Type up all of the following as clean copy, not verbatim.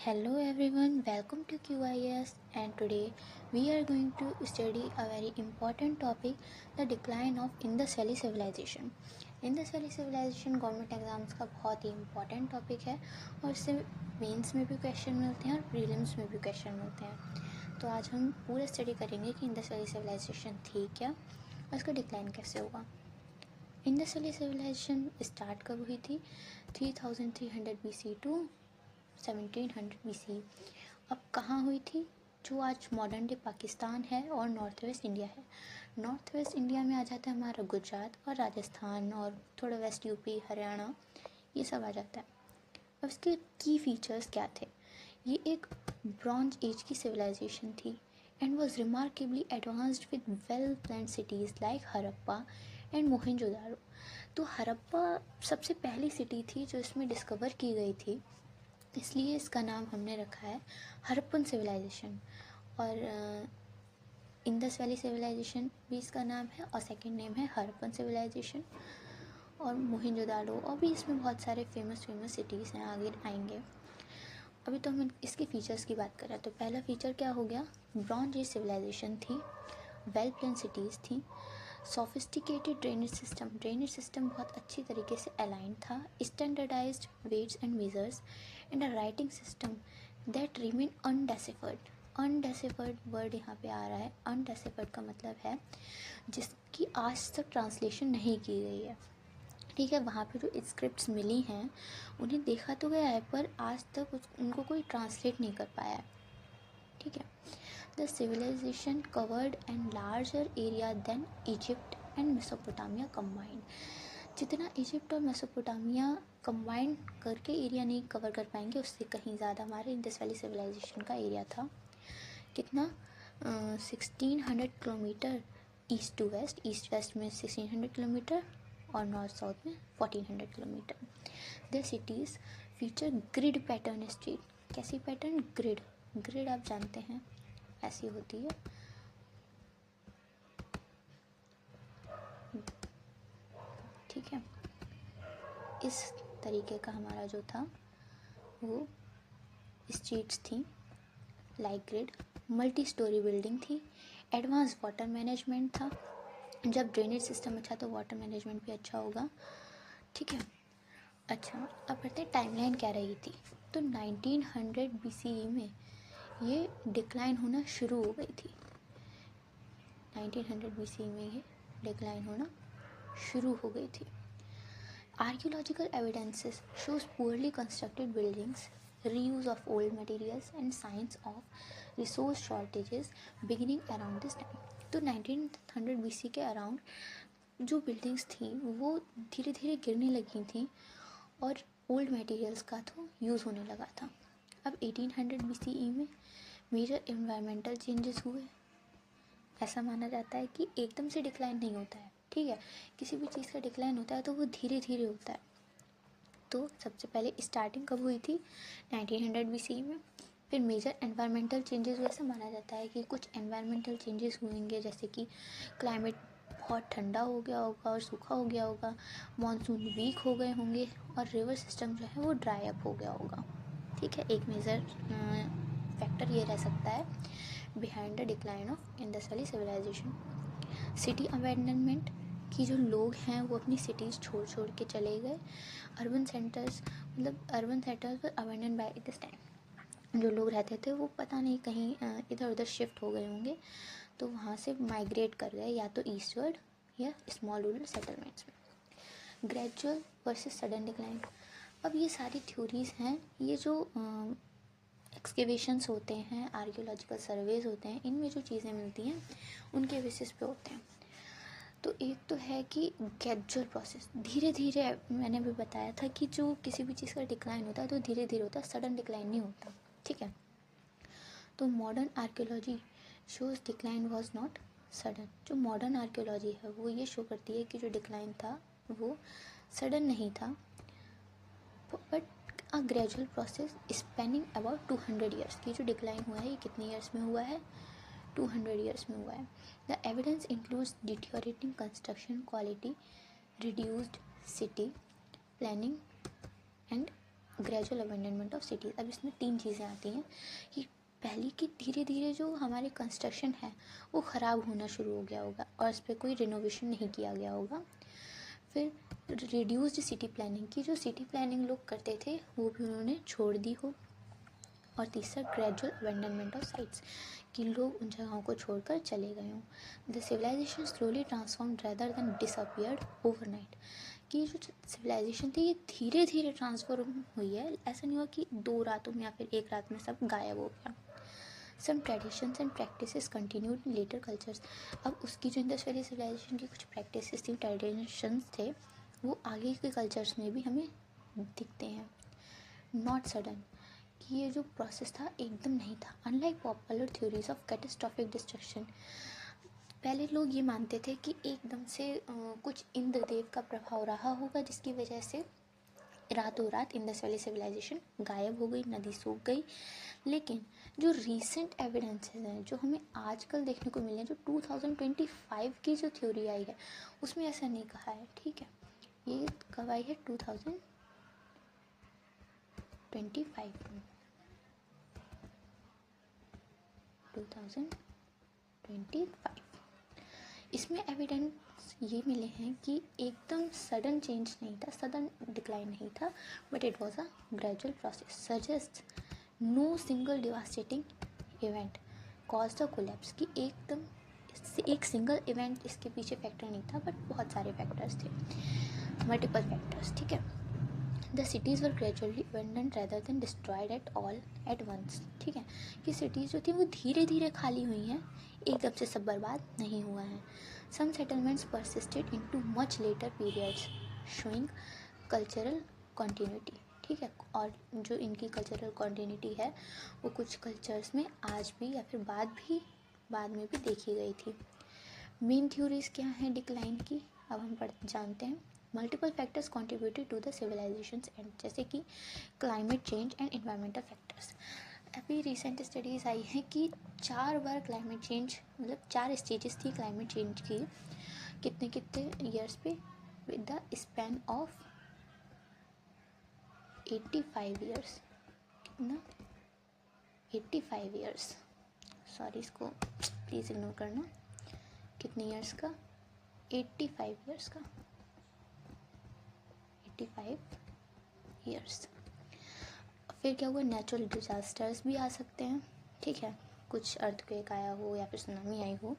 Hello everyone, welcome to QIS, and today we are going to study a very important topic, the decline of Indus Valley Civilization. Indus Valley Civilization government exams का बहुत ही important topic है और इससे mains में भी question मिलते हैं और प्रीलिम्स में भी क्वेश्चन मिलते हैं। तो आज हम पूरा स्टडी करेंगे कि इंडस वैली सिविलाइजेशन थी क्या और इसका डिक्लाइन कैसे हुआ। इंडस वैली सिविलाइजेशन स्टार्ट कब हुई थी? 3300 BC टू 1700 BC। अब कहाँ हुई थी? जो आज मॉडर्न डे पाकिस्तान है और नॉर्थ वेस्ट इंडिया है। नॉर्थ वेस्ट इंडिया में आ जाता है हमारा गुजरात और राजस्थान और थोड़ा वेस्ट यूपी हरियाणा, ये सब आ जाता है। अब इसके की फीचर्स क्या थे? ये एक ब्रॉन्ज एज की सिविलाइजेशन थी and was remarkably advanced with well planned cities like Harappa and Mohenjodaro. तो हरप्पा सबसे पहली सिटी थी जो इसमें डिस्कवर की गई थी, इसलिए इसका नाम हमने रखा है हरप्पन सिविलाइजेशन। और इंडस वैली सिविलाइजेशन भी इसका नाम है और सेकंड नेम है हरप्पन सिविलाइजेशन। और मोहनजोदाड़ो और भी इसमें बहुत सारे फेमस सिटीज़ हैं, आगे आएंगे। अभी तो हम इसके फीचर्स की बात कर रहे हैं। तो पहला फीचर क्या हो गया? ब्रॉन्ज एज सिविलाइजेशन थी, वेल प्लान सिटीज़ थी, सोफिस्टिकेटेड ड्रेनेज सिस्टम बहुत अच्छी तरीके से अलाइन था, standardized weights and measures and a writing system that remain undeciphered. Undeciphered word यहाँ पे आ रहा है। अनडेसिफर्ड का मतलब है जिसकी आज तक ट्रांसलेशन नहीं की गई है। ठीक है, वहाँ पे जो स्क्रिप्ट्स मिली हैं उन्हें देखा तो गया है पर आज तक उनको कोई ट्रांसलेट नहीं कर पाया है। ठीक है। The civilization covered an larger area than Egypt and Mesopotamia combined. जितना इजिप्ट और मेसोपोटामिया कम्बाइंड करके एरिया नहीं कवर कर पाएंगे, उससे कहीं ज़्यादा हमारे इंडस वैली सिविलाइजेशन का एरिया था। कितना? 1600 kilometre east to west. East west में 1600 किलोमीटर और नॉर्थ साउथ में 1400 kilometre. The cities feature grid pattern street. कैसी पैटर्न? ग्रिड। ग्रिड आप जानते हैं ऐसी होती है। ठीक है, इस तरीके का हमारा जो था वो स्ट्रीट्स थी like grid. Multi storey building थी, एडवांस वाटर मैनेजमेंट था। जब ड्रेनेज सिस्टम अच्छा तो वाटर मैनेजमेंट भी अच्छा होगा। ठीक है। अच्छा, अब बढ़ते हैं टाइमलाइन क्या रही थी। तो 1900 BCE में ये डिक्लाइन होना शुरू हो गई थी। 1900 BCE में ये डिक्लाइन होना शुरू हो गई थी। Archaeological evidences shows poorly constructed buildings, reuse of old materials and signs of resource shortages beginning around this time. तो 1900 BC के अराउंड जो बिल्डिंग्स थी वो धीरे धीरे गिरने लगी थी और ओल्ड मटेरियल्स का तो यूज़ होने लगा था। अब 1800 BCE में मेजर इन्वायरमेंटल चेंजेस हुए। ऐसा माना जाता है कि एकदम से डिक्लाइन नहीं होता है। ठीक है, किसी भी चीज़ का डिक्लाइन होता है तो वो धीरे धीरे होता है। तो सबसे पहले स्टार्टिंग कब हुई थी? 1900 BCE में। फिर मेजर एनवायरमेंटल चेंजेस हुए। ऐसा माना जाता है कि कुछ एनवायरमेंटल चेंजेस हुएंगे, जैसे कि क्लाइमेट बहुत ठंडा हो गया होगा और सूखा हो गया होगा, मानसून वीक हो गए होंगे और रिवर सिस्टम जो है वो ड्राई अप हो गया होगा। ठीक है, एक मेजर फैक्टर ये रह सकता है behind the decline of Indus valley civilization. City abandonment कि जो लोग हैं वो अपनी सिटीज़ छोड़ के चले गए। अर्बन सेंटर्स पर अबैंडन बाय दिस टाइम। जो लोग रहते थे वो पता नहीं कहीं इधर उधर शिफ्ट हो गए होंगे, तो वहाँ से माइग्रेट कर गए या तो ईस्टवर्ड या स्मॉल रूरल सेटलमेंट्स में। Gradual versus sudden decline. अब ये सारी थ्योरीज़ हैं, ये जो एक्सकेवेशंस होते हैं, आर्कियोलॉजिकल सर्वेज होते हैं, इनमें जो चीज़ें मिलती हैं उनके बेसिस पे होते हैं। तो एक तो है कि ग्रेजुअल प्रोसेस, धीरे धीरे। मैंने भी बताया था कि जो किसी भी चीज़ का डिक्लाइन होता है तो धीरे धीरे होता है, सडन डिक्लाइन नहीं होता। ठीक है, तो modern archaeology shows decline was not sudden. जो मॉडर्न आर्कियोलॉजी है वो ये शो करती है कि जो डिक्लाइन था वो सडन नहीं था, but a gradual process spanning about 200 years की जो डिक्लाइन हुआ है ये कितने ईयर्स में हुआ है? 200 ईयर्स में हुआ है। The evidence includes deteriorating construction quality, reduced city planning and gradual abandonment of cities. अब इसमें 3 चीज़ें आती हैं कि पहली कि धीरे धीरे जो हमारे कंस्ट्रक्शन है वो ख़राब होना शुरू हो गया होगा और इस पर कोई रिनोवेशन नहीं किया गया होगा। फिर रिड्यूस्ड सिटी प्लानिंग की जो सिटी प्लानिंग लोग करते थे वो भी उन्होंने छोड़ दी हो। और तीसरा ग्रेजुअल अबेंडनमेंट ऑफ साइट्स कि लोग उन जगहों को छोड़कर चले गए हों। The civilization slowly transform rather than disappeared overnight कि जो सिविलाइजेशन थी ये धीरे धीरे ट्रांसफॉर्म हुई है, ऐसा नहीं हुआ कि 2 रातों में या फिर 1 रात में सब गायब हो गया। Some traditions and practices continued in later cultures. अब उसकी जो इंडस वैली सिविलाइजेशन की कुछ प्रैक्टिसेस थी, ट्रेडिशंस थे, वो आगे के कल्चर्स में भी हमें दिखते हैं। नॉट सडन कि ये जो प्रोसेस था एकदम नहीं था। Unlike popular theories of catastrophic destruction, पहले लोग ये मानते थे कि एकदम से कुछ इंद्रदेव का प्रभाव रहा होगा जिसकी वजह से रातों रात इंडस वैली सिविलाइजेशन गायब हो गई, नदी सूख गई। लेकिन जो रीसेंट एविडेंसेस हैं जो हमें आजकल देखने को मिले हैं, जो 2025 की जो थ्योरी आई है उसमें ऐसा नहीं कहा है। ठीक है, ये कब आई है? 2025। इसमें एविडेंस ये मिले हैं कि एकदम सडन चेंज नहीं था, सडन डिक्लाइन नहीं था, but it was a gradual process. Suggest no single devastating event cause the collapse कि एकदम एक सिंगल इवेंट इसके पीछे फैक्टर नहीं था, बट बहुत सारे फैक्टर्स थे, मल्टीपल फैक्टर्स। ठीक है, the cities were gradually abandoned rather than destroyed at all at once. ठीक है, कि सिटीज़ जो थी वो धीरे धीरे खाली हुई हैं, एकदम से सब बर्बाद नहीं हुआ है। Some settlements persisted into much later periods showing cultural continuity. ठीक है, और जो इनकी कल्चरल कॉन्टीन्यूटी है वो कुछ कल्चर्स में आज भी या फिर बाद में भी देखी गई थी। मेन थ्योरीज क्या हैं डिक्लाइन की, अब हम जानते हैं। Multiple factors contributed to the civilizations end, जैसे कि climate change and environmental factors. अभी रिसेंट स्टडीज़ आई हैं कि 4 बार क्लाइमेट चेंज, मतलब 4 स्टेजेस थी क्लाइमेट चेंज की, कितने कितने ईयर्स पे, with the span of 85 years. कितना? 85 ईयर्स, सॉरी इसको प्लीज़ इग्नोर करना। कितने ईयर्स का? 85 ईयर्स का, 85 ईयर्स। फिर क्या हुआ? नेचुरल डिजास्टर्स भी आ सकते हैं। ठीक है, कुछ अर्थक्वेक आया हो या फिर सुनामी आई हो।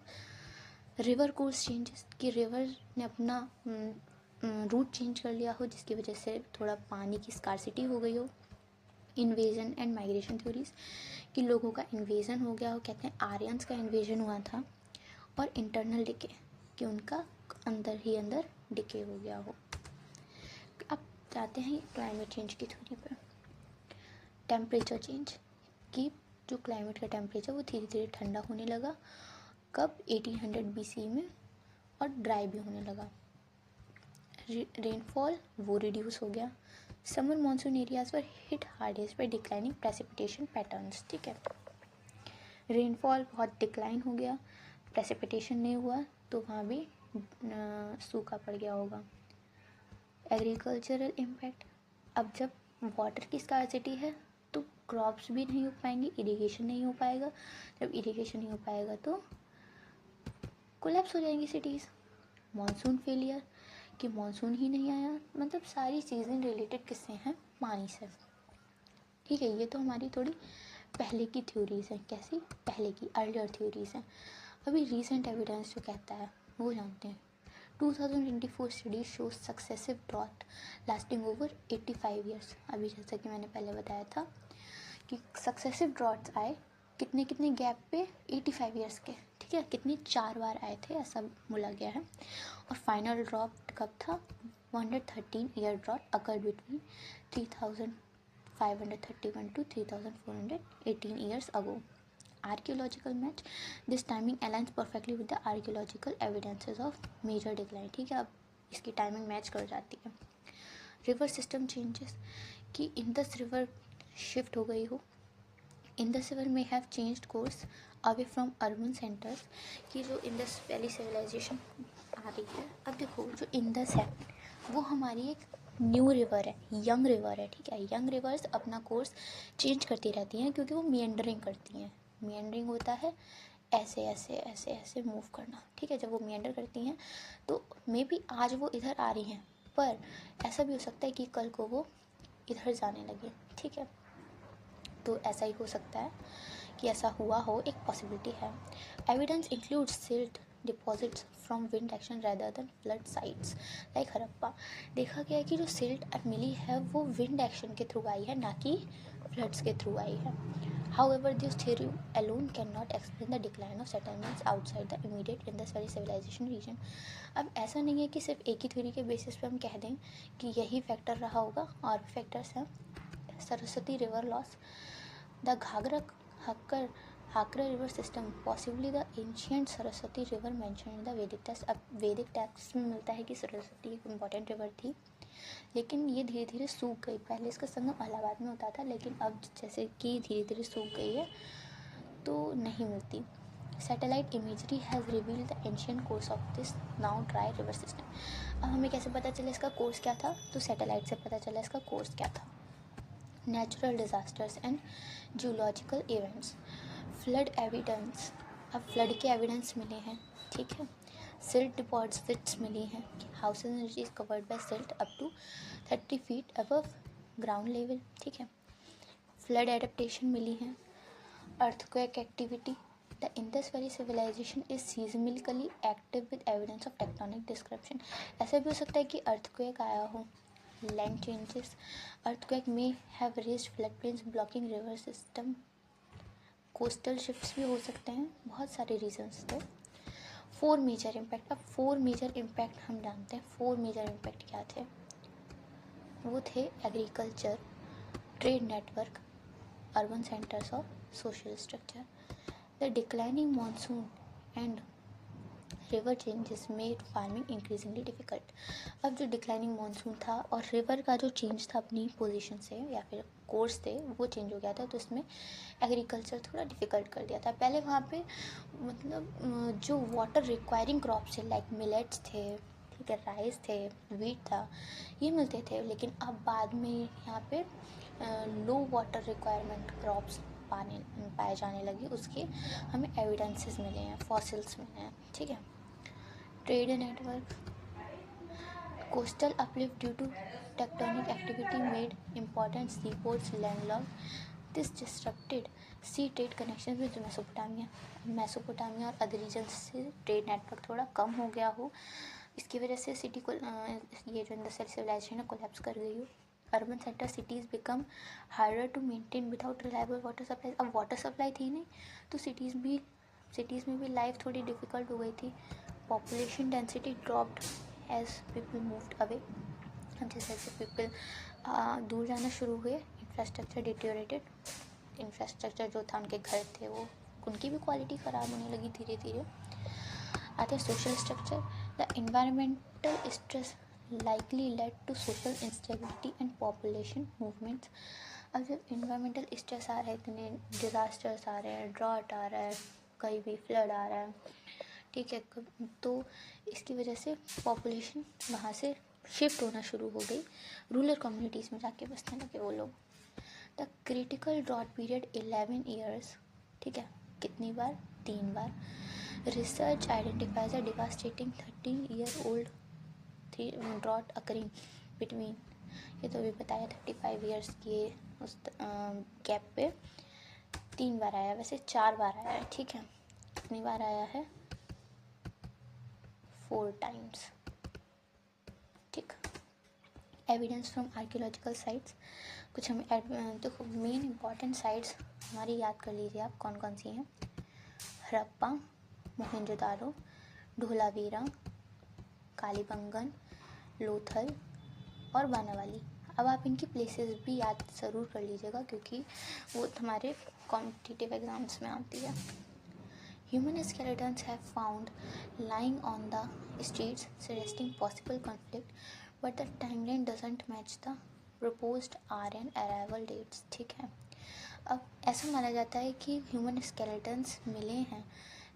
रिवर कोर्स चेंजेस कि रिवर ने अपना रूट चेंज कर लिया हो जिसकी वजह से थोड़ा पानी की स्कार्सिटी हो गई हो। इन्वेजन एंड माइग्रेशन थ्योरीज कि लोगों का इन्वेजन हो गया हो, कहते हैं आर्यंस का इन्वेजन हुआ था। और इंटरनल डिके कि उनका अंदर ही अंदर डिके हो गया हो। अब जाते हैं क्लाइमेट चेंज की थ्योरी पर। टेम्परेचर चेंज कि जो क्लाइमेट का टेम्परेचर वो धीरे धीरे ठंडा होने लगा, कब? 1800 BC में, और ड्राई भी होने लगा। रेनफॉल वो रिड्यूस हो गया। समर मानसून एरियाज पर hit hardest by declining precipitation patterns. ठीक है, रेनफॉल बहुत डिक्लाइन हो गया, प्रेसिपिटेशन नहीं हुआ तो वहाँ भी सूखा पड़ गया होगा। एग्रीकल्चरल इम्पैक्ट, अब जब वाटर की स्कार्सिटी है तो क्रॉप्स भी नहीं हो पाएंगे, इरिगेशन नहीं हो पाएगा। जब इरिगेशन नहीं हो पाएगा तो कोलैप्स हो जाएंगी सिटीज़। मॉनसून फेलियर कि मॉनसून ही नहीं आया, मतलब सारी चीज़ें रिलेटेड किससे हैं? पानी से। ठीक है, ये तो हमारी थोड़ी पहले की थ्योरीज हैं। कैसी? पहले की अर्लियर थ्योरीज हैं। अभी रीसेंट एविडेंस जो कहता है वो जानते हैं। 2024 study shows successive drought lasting over 85 years. अभी जैसा कि मैंने पहले बताया था कि सक्सेसिव ड्रॉट्स आए कितने कितने गैप पे? 85 ईयर्स के। ठीक है, कितनी? 4 बार आए थे ऐसा बोला गया है। और फाइनल ड्रॉप कब था? 113 year drought occurred between 3531 to 3418 years ago. Archaeological match, this timing aligns perfectly with the archaeological evidences of major decline. ठीक है, अब इसकी टाइमिंग मैच कर जाती है। रिवर सिस्टम चेंजेस कि इंडस रिवर शिफ्ट हो गई हो। इंडस रिवर में have changed course away from urban centres कि जो इंडस वैली सिविलाइजेशन आ रही है। अब देखो, जो इंडस है वो हमारी एक न्यू रिवर है, यंग रिवर है, ठीक है। यंग रिवर्स अपना कोर्स चेंज करती रहती हैं क्योंकि वो मिएंडरिंग करती हैं। मिएंडरिंग होता है ऐसे ऐसे ऐसे ऐसे मूव करना, ठीक है। जब वो मिएंडर करती हैं तो मे बी आज वो इधर आ रही हैं, पर ऐसा भी हो सकता है कि कल को वो इधर जाने लगे, ठीक है। तो ऐसा ही हो सकता है कि ऐसा हुआ हो, एक पॉसिबिलिटी है। Evidence includes silt deposits from wind action rather than flood sites like Harappa. देखा गया है कि जो सिल्ट मिली है वो विंड एक्शन के थ्रू आई है, ना कि फ्लड्स के थ्रू आई है। However, this theory alone cannot explain the decline of settlements outside the immediate Indus Valley Civilization region. अब ऐसा नहीं है कि सिर्फ एक ही थ्योरी के बेसिस पे हम कह दें कि यही फैक्टर रहा होगा, और भी फैक्टर्स हैं। Saraswati river loss, the Ghaggar Hakkar Hakra river system, possibly the ancient Saraswati river mention in the Vedic text. अब वैदिक टेक्स्ट में मिलता है कि सरस्वती एक इम्पॉर्टेंट रिवर थी, लेकिन ये धीरे धीरे सूख गई। पहले इसका संगम इलाहाबाद में होता था, लेकिन अब जैसे कि धीरे धीरे सूख गई है तो नहीं मिलती। Satellite imagery has revealed the ancient course of this now dry river system. अब हमें कैसे पता चला इसका कोर्स क्या था? तो सैटेलाइट से पता चला इसका कोर्स क्या था। Natural disasters and geological events, flood evidence. अब फ्लड के एविडेंस मिले हैं, ठीक है। सिल्ट डिपॉजिट्स मिली हैं, houses and is covered by silt up to 30 feet above ground level, ठीक है। फ्लड एडेप्टेशन मिली हैं। Earthquake activity, the Indus valley civilization is seismically active with evidence of tectonic disruption. ऐसा भी हो सकता है कि अर्थक्वेक आया हो। लैंड चेंजेस, अर्थक्वेक में have raised flood plains blocking river system. Coastal shifts भी हो सकते हैं, बहुत सारे रीजंस थे। 4 मेजर इम्पैक्ट। अब 4 मेजर इम्पैक्ट हम जानते हैं। 4 मेजर इम्पैक्ट क्या थे? वो थे agriculture, trade network, urban centers और social structure. The declining monsoon and river changes made farming increasingly difficult. अब जो डिक्लाइनिंग मानसून था और रिवर का जो चेंज था अपनी पोजीशन से या फिर कोर्स थे, वो चेंज हो गया था, तो इसमें एग्रीकल्चर थोड़ा डिफ़िकल्ट कर दिया था। पहले वहाँ पे मतलब जो वाटर रिक्वायरिंग क्रॉप्स थे लाइक मिलेट्स थे, ठीक है, राइस थे, वीट था, ये मिलते थे। लेकिन अब बाद में यहाँ पे लो वाटर रिक्वायरमेंट क्रॉप्स पाए जाने लगे, उसके हमें एविडेंसेस मिले हैं, फॉसिल्स मिले हैं, ठीक है। Trade network, coastal uplift due to tectonic activity made important sea ports landlocked. This disturbed sea trade connection with Mesopotamia और अदर रीजन से ट्रेड नेटवर्क थोड़ा कम हो गया हो, इसकी वजह से सिटी को ये जो इंडस्ट्रियल सिविलाइजेशन है कोलैप्स कर गई हो। Urban centre cities become harder to maintain without reliable water supply. अब वाटर सप्लाई थी नहीं, तो सिटीज़ में भी लाइफ थोड़ी डिफ़िकल्ट हो गई थी। Population density dropped as people moved away. अब जैसे जैसे पीपल दूर जाना शुरू हुए, इंफ्रास्ट्रक्चर डिटेरियोरेटेड। इंफ्रास्ट्रक्चर जो था, उनके घर थे, वो उनकी भी क्वालिटी ख़राब होने लगी धीरे धीरे। आते social structure, the environmental stress likely led to social instability and population movements। अब जब इन्वायरमेंटल स्ट्रेस आ रहा है, इतने डिज़ास्टर्स आ रहे हैं, ड्रॉट आ रहा है, कहीं भी फ्लड आ रहा है, ठीक है, तो इसकी वजह से पॉपुलेशन वहाँ से शिफ्ट होना शुरू हो गई, रूरल कम्युनिटीज़ में जाके बसने लगे वो लोग। The critical drought period 11 years, ठीक है, कितनी बार? 3 बार। Research identifies a devastating 13-year-old drought occurring between, ये तो अभी बताया 35 ईयर्स के उस गैप पे 3 बार आया, वैसे 4 बार आया है, ठीक है। कितनी बार आया है? 4 टाइम्स, ठीक। एविडेंस फ्रॉम आर्कियोलॉजिकल साइट्स, कुछ हमें देखो मेन इंपॉर्टेंट साइट्स हमारी याद कर लीजिए आप, कौन कौन सी हैं? हड़प्पा, मोहनजोदारो, धोलावीरा, कालीबंगन, लोथल और बानावाली। अब आप इनकी प्लेसेस भी याद ज़रूर कर लीजिएगा क्योंकि वो हमारे कॉम्पिटिटिव एग्जाम्स में आती है। Human skeletons have found lying on the streets suggesting possible conflict but the timeline doesn't match the proposed Aryan arrival dates, ठीक है। अब ऐसा माना जाता है कि ह्यूमन स्केलेटन्स मिले हैं,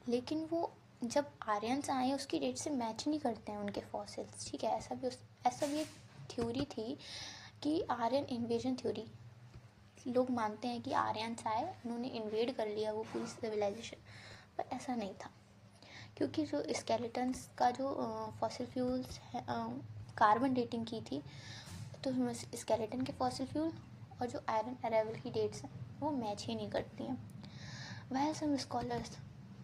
लेकिन वो जब आर्यंस आए उसकी डेट से मैच नहीं करते हैं उनके फॉसिल्स, ठीक है। ऐसा भी एक थ्योरी थी कि आर्यन इन्वेजन थ्योरी, लोग मानते हैं कि आर्यंस आए, उन्होंने इन्वेड कर लिया वो पूरी सिविलाइजेशन, पर ऐसा नहीं था। क्योंकि जो स्केलेटन्स का जो फॉसिल फ्यूल्स है, कार्बन डेटिंग की थी, तो स्केलेटन के फॉसिल फ्यूल और जो आयरन अराइवल की डेट्स हैं वो मैच ही नहीं करती हैं। While some scholars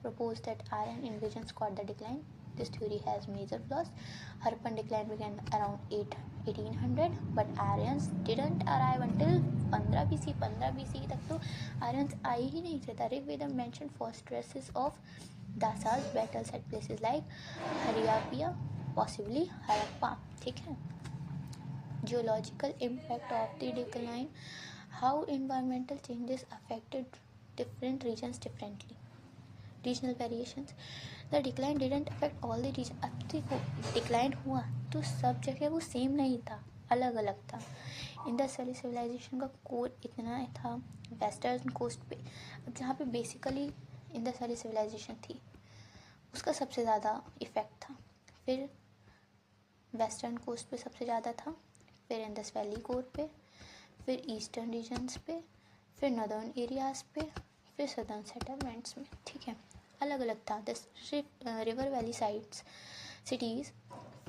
propose that iron invasions caused the decline, this theory has major flaws. Harappan decline began around 1800, but Aryans didn't arrive until 15 BC. 15 BC तक तो Aryans आए ही नहीं थे. The Rigveda mentioned fortresses of Dasa's battles at places like Haryapia, possibly Harappa. ठीक है. Geological impact of the decline, how environmental changes affected different regions differently. Regional variations, the decline didn't affect all the regions. अब देखो decline हुआ तो सब जगह वो same नहीं था, अलग अलग था। इंडस वैली सिविलाइजेशन का कोर इतना था वेस्टर्न कोस्ट पे, अब जहाँ पे बेसिकली इंडस वैली सिविलाइजेशन थी उसका सबसे ज़्यादा इफ़ेक्ट था। फिर वेस्टर्न कोस्ट पे सबसे ज़्यादा था, फिर इंडस वैली कोर पे, फिर ईस्टर्न रीजन्स पे, फिर नॉर्दर्न एरियाज़ पे, फिर सदर्न सेटलमेंट्स में। ठीक है, अलग अलग था। This river valley sides cities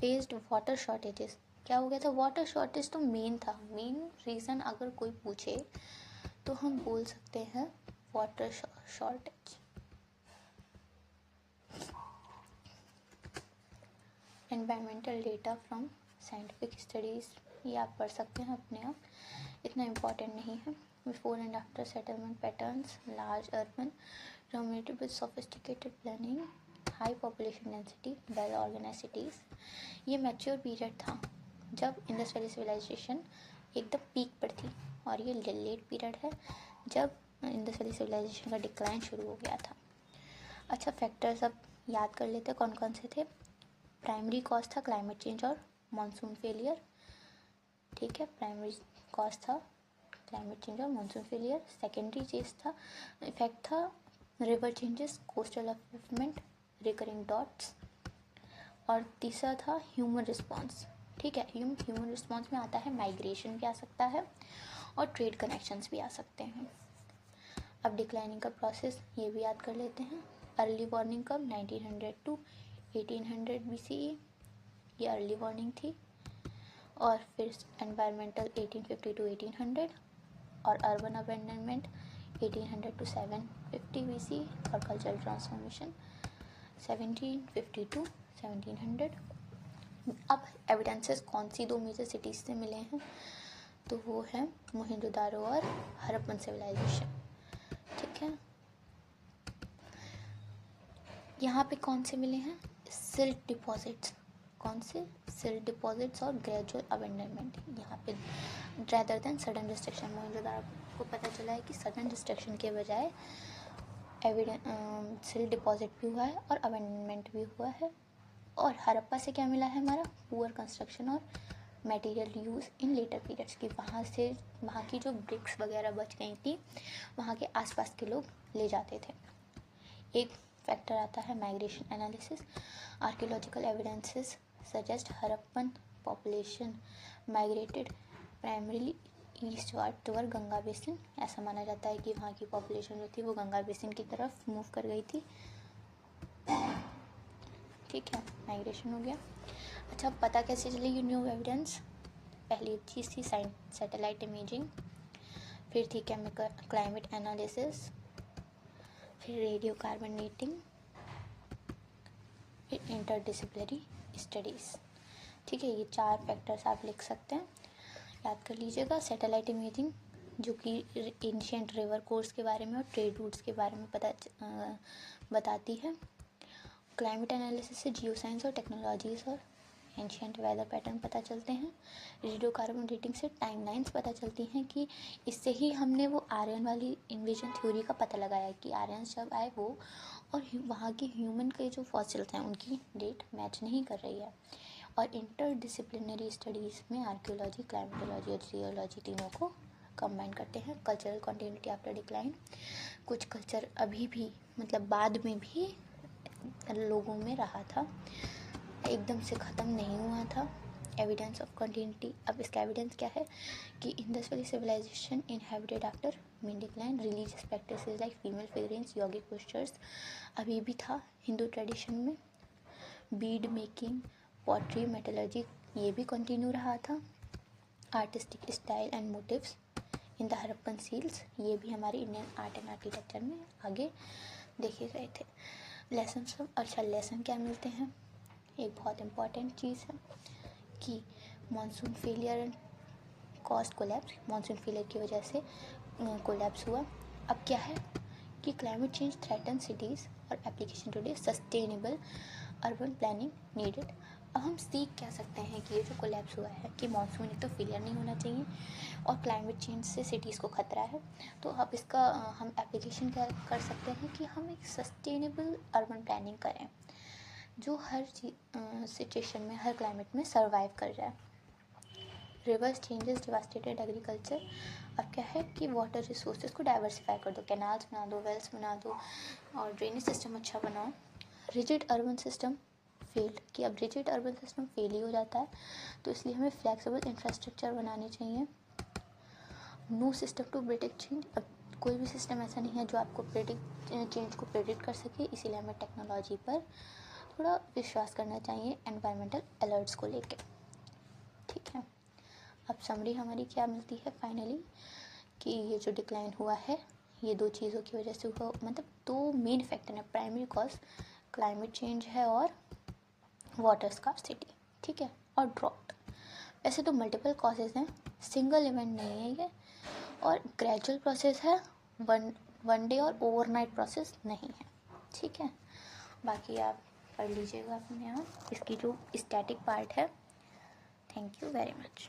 faced water shortages. क्या हो गया था? वाटर शॉर्टेज तो मेन था। मेन रीज़न अगर कोई पूछे तो हम बोल सकते हैं water shortage. Environmental data from scientific studies, ये आप पढ़ सकते हैं अपने आप, इतना इम्पॉर्टेंट नहीं है। Before and after settlement patterns, large urban dominated with sophisticated planning, high population density, well organized cities. ये मैच्योर पीरियड था जब इंडस वैली सिविलाइजेशन एकदम पीक पर थी, और ये लेट पीरियड है जब इंडस वैली सिविलाइजेशन का डिक्लाइन शुरू हो गया था। अच्छा, फैक्टर्स अब याद कर लेते हैं कौन कौन से थे। प्राइमरी कॉज था क्लाइमेट चेंज और मानसून फेलियर। ठीक है, प्राइमरी कॉज था क्लाइमेट चेंज और मानसून फेलियर। सेकेंडरी चीज था इफेक्ट था river changes, coastal upliftment, recurring dots. और तीसरा था ह्यूमन रिस्पॉन्स। ठीक है, ह्यूमन रिस्पॉन्स में आता है माइग्रेशन भी आ सकता है और ट्रेड कनेक्शंस भी आ सकते हैं। अब डिक्लाइनिंग का प्रोसेस ये भी याद कर लेते हैं। अर्ली वार्निंग कब? 1900 टू 1800 BCE, ये अर्ली वार्निंग थी। और फिर एनवायरमेंटल 1850 टू 1800, और अर्बन अबेंडनमेंट 1800 टू 750 BC, और कल्चरल ट्रांसफॉर्मेशन 1750 टू 1700। अब एविडेंसेस कौन सी दो मेजर सिटीज़ से मिले हैं? तो वो है मोहनजोदारो और हड़प्पन सिविलाइजेशन। ठीक है, यहाँ पे कौन से मिले हैं? Silt deposits. कौन से? सिल्ट डिपॉजिट्स और ग्रेजुअल अबेंडनमेंट यहाँ पे, rather than sudden destruction. Mohenjodaro को पता चला है कि सडन डिस्ट्रक्शन के बजाय सिल्ट डिपॉजिट भी हुआ है और अबेंडनमेंट भी हुआ है। और हड़प्पा से क्या मिला है हमारा? पुअर कंस्ट्रक्शन और material use in later periods की। वहाँ की जो ब्रिक्स वगैरह बच गई थी वहाँ के आसपास के लोग ले जाते थे। एक फैक्टर आता है migration analysis. Archaeological evidences suggest Harappan population migrated primarily eastward toward Ganga basin. ऐसा माना जाता है कि वहाँ की पॉपुलेशन जो थी वो गंगा बेसिन की तरफ मूव कर गई थी। ठीक है, माइग्रेशन हो गया। अच्छा, पता कैसे चली ये न्यू एविडेंस? पहली चीज़ थी सैटेलाइट इमेजिंग, फिर थी केमिकल क्लाइमेट एनालिसिस, फिर रेडियो कार्बन डेटिंग, फिर इंटरडिसिप्लिनरी स्टडीज़। ठीक है, ये 4 फैक्टर्स आप लिख सकते हैं, याद कर लीजिएगा। सैटेलाइट इमेजिंग जो कि एंशिएंट रिवर कोर्स के बारे में और ट्रेड रूट्स के बारे में बताती है। क्लाइमेट एनालिसिस से जियो साइंस और टेक्नोलॉजीज़ और एंशिएंट वेदर पैटर्न पता चलते हैं। रेडियो कार्बन डेटिंग से टाइमलाइंस पता चलती हैं कि इससे ही हमने वो आर्यन वाली इन्वेजन थ्योरी का पता लगाया कि आर्यंस जब आए वो और वहाँ के ह्यूमन के जो फॉसिल्स हैं उनकी डेट मैच नहीं कर रही है। और इंटरडिसिप्लिनरी स्टडीज़ में आर्कियोलॉजी, क्लाइमेटोलॉजी और जियोलॉजी तीनों को कंबाइन करते हैं। कल्चरल कंटिन्यूटी आफ्टर डिक्लाइन, कुछ कल्चर अभी भी मतलब बाद में भी लोगों में रहा था, एकदम से ख़त्म नहीं हुआ था। Evidence of continuity. अब इसका एविडेंस क्या है कि Indus valley civilization inhabited after mean decline, religious practices like female figurines, yogic postures अभी भी था हिंदू ट्रेडिशन में। बीड मेकिंग, पॉटरी, मेटलर्जी ये भी कंटिन्यू रहा था। Artistic style and motifs in the Harappan seals ये भी हमारे इंडियन आर्ट एंड आर्किटेक्चर में आगे देखे गए थे। लेसन सब, अच्छा लेसन क्या मिलते हैं, एक बहुत इम्पॉर्टेंट चीज़ है कि monsoon failure and cost collapse, monsoon failure की वजह से कोलैप्स हुआ। अब क्या है कि क्लाइमेट चेंज थ्रेटन सिटीज़ और application today sustainable urban planning needed. अब हम सीख क्या सकते हैं कि ये जो कोलैप्स हुआ है कि मानसून एक तो फेलियर नहीं होना चाहिए और क्लाइमेट चेंज से सिटीज़ को खतरा है, तो अब इसका हम एप्लीकेशन क्या कर सकते हैं कि हम एक सस्टेनेबल अर्बन प्लानिंग करें जो हर सिचुएशन में, हर क्लाइमेट में सर्वाइव कर जाए। रिवर्स चेंजेस डिवास्टेटेड एग्रीकल्चर, अब क्या है कि वाटर रिसोर्सेज को डाइवर्सिफाई कर दो, कैनाल्स बना दो, वेल्स बना दो और ड्रेनेज सिस्टम अच्छा बनाओ। रिजिड अर्बन सिस्टम फेल्ड, कि अब रिजिड अर्बन सिस्टम फेल ही हो जाता है, तो इसलिए हमें फ्लेक्सिबल इंफ्रास्ट्रक्चर बनाने चाहिए। No system to predict change, अब कोई भी सिस्टम ऐसा नहीं है जो आपको चेंज को प्रेडिक्ट कर सके, इसीलिए हमें टेक्नोलॉजी पर थोड़ा विश्वास करना चाहिए एनवायरमेंटल अलर्ट्स को लेके। ठीक है, अब समरी हमारी क्या मिलती है फाइनली कि ये जो डिक्लाइन हुआ है ये दो चीज़ों की वजह से हुआ, मतलब दो मेन फैक्टर है, प्राइमरी कॉज क्लाइमेट चेंज है और वाटर स्कार्सिटी, ठीक है, और ड्रॉट। वैसे तो मल्टीपल कॉजेज़ हैं, सिंगल इवेंट नहीं है ये, और ग्रेजुअल प्रोसेस है, वन डे और ओवरनाइट प्रोसेस नहीं है। ठीक है, बाकी आप पढ़ लीजिएगा अपने यहाँ इसकी जो स्टैटिक पार्ट है। Thank you very much.